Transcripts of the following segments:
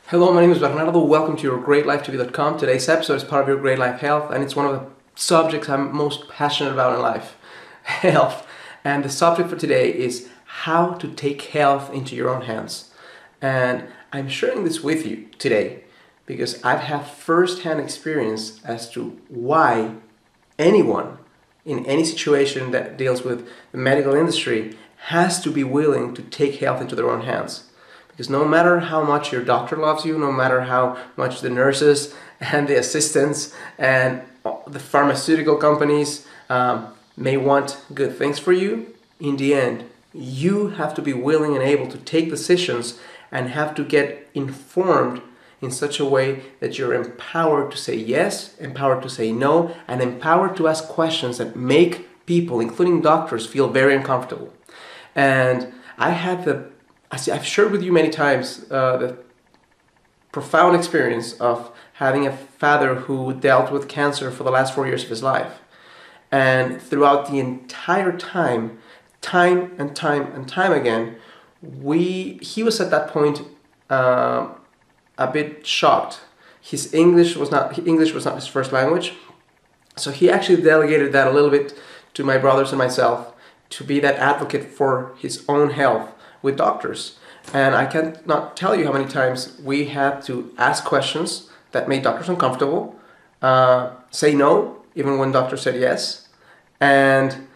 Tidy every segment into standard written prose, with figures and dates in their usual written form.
Hello, my name is Bernardo. Welcome to yourgreatlifetv.com. Today's episode is part of Your Great Life Health, and it's one of the subjects I'm most passionate about in life, health. And the subject for today is how to take health into your own hands. And I'm sharing this with you today because I've had first-hand experience as to why anyone in any situation that deals with the medical industry has to be willing to take health into their own hands. Because no matter how much your doctor loves you, no matter how much the nurses and the assistants and the pharmaceutical companies may want good things for you, in the end, you have to be willing and able to take decisions and have to get informed in such a way that you're empowered to say yes, empowered to say no, and empowered to ask questions that make people, including doctors, feel very uncomfortable. And I've shared with you many times the profound experience of having a father who dealt with cancer for the last 4 years of his life. And throughout the entire time and time again, he was at that point a bit shocked. His English was not his first language, so he actually delegated that a little bit to my brothers and myself to be that advocate for his own health with doctors. And I cannot tell you how many times we had to ask questions that made doctors uncomfortable, say no even when doctors said yes, and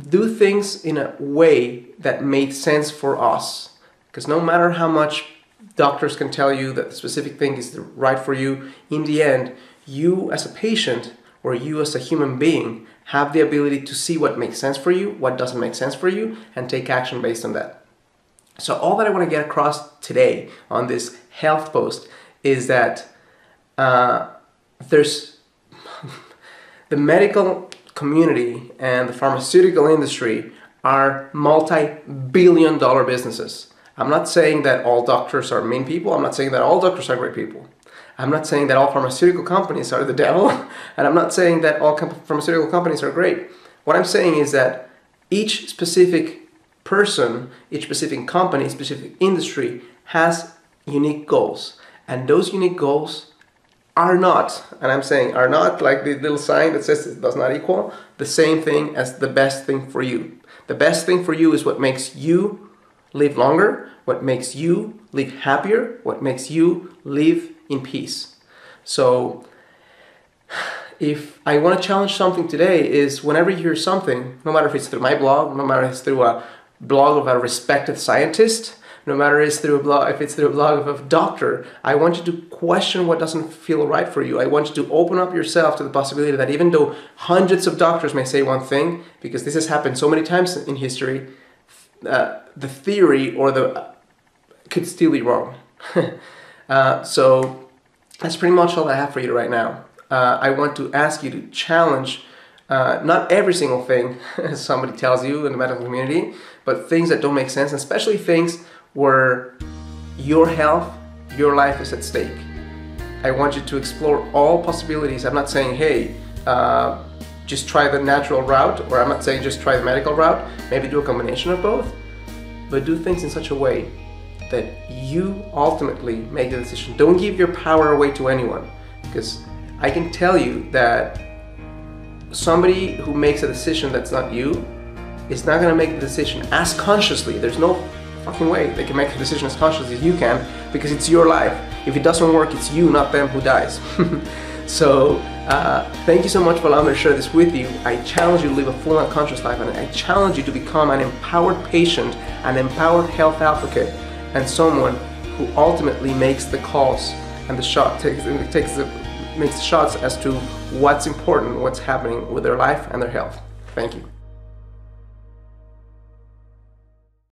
do things in a way that made sense for us. Because no matter how much doctors can tell you that the specific thing is right for you, in the end, you as a patient or you as a human being have the ability to see what makes sense for you, what doesn't make sense for you, and take action based on that. So all that I want to get across today on this health post is that there's the medical community and the pharmaceutical industry are multi-billion-dollar businesses. I'm not saying that all doctors are mean people. I'm not saying that all doctors are great people. I'm not saying that all pharmaceutical companies are the devil, and I'm not saying that all pharmaceutical companies are great. What I'm saying is that each specific person, each specific company, specific industry has unique goals. And those unique goals are not, and I'm saying are not like the little sign that says it does not equal, the same thing as the best thing for you. The best thing for you is what makes you live longer, what makes you live happier, what makes you live in peace. So if I want to challenge something today is whenever you hear something, no matter if it's through my blog, no matter if it's through a blog of a respected scientist, no matter if it's through a blog of a doctor, I want you to question what doesn't feel right for you. I want you to open up yourself to the possibility that even though hundreds of doctors may say one thing, because this has happened so many times in history, the theory could still be wrong. So that's pretty much all I have for you right now. I want to ask you to challenge not every single thing somebody tells you in the medical community, but things that don't make sense, especially things where your health, your life is at stake. I want you to explore all possibilities. I'm not saying, hey, just try the natural route, or I'm not saying just try the medical route. Maybe do a combination of both, but do things in such a way that you ultimately make the decision. Don't give your power away to anyone, because I can tell you that somebody who makes a decision that's not you is not going to make the decision as consciously. There's no fucking way they can make the decision as consciously as you can, because it's your life. If it doesn't work, it's you, not them, who dies. So thank you so much for allowing me to share this with you. I challenge you to live a full and conscious life, and I challenge you to become an empowered patient, an empowered health advocate, and someone who ultimately makes the calls and makes the shots as to what's important, what's happening with their life and their health. Thank you.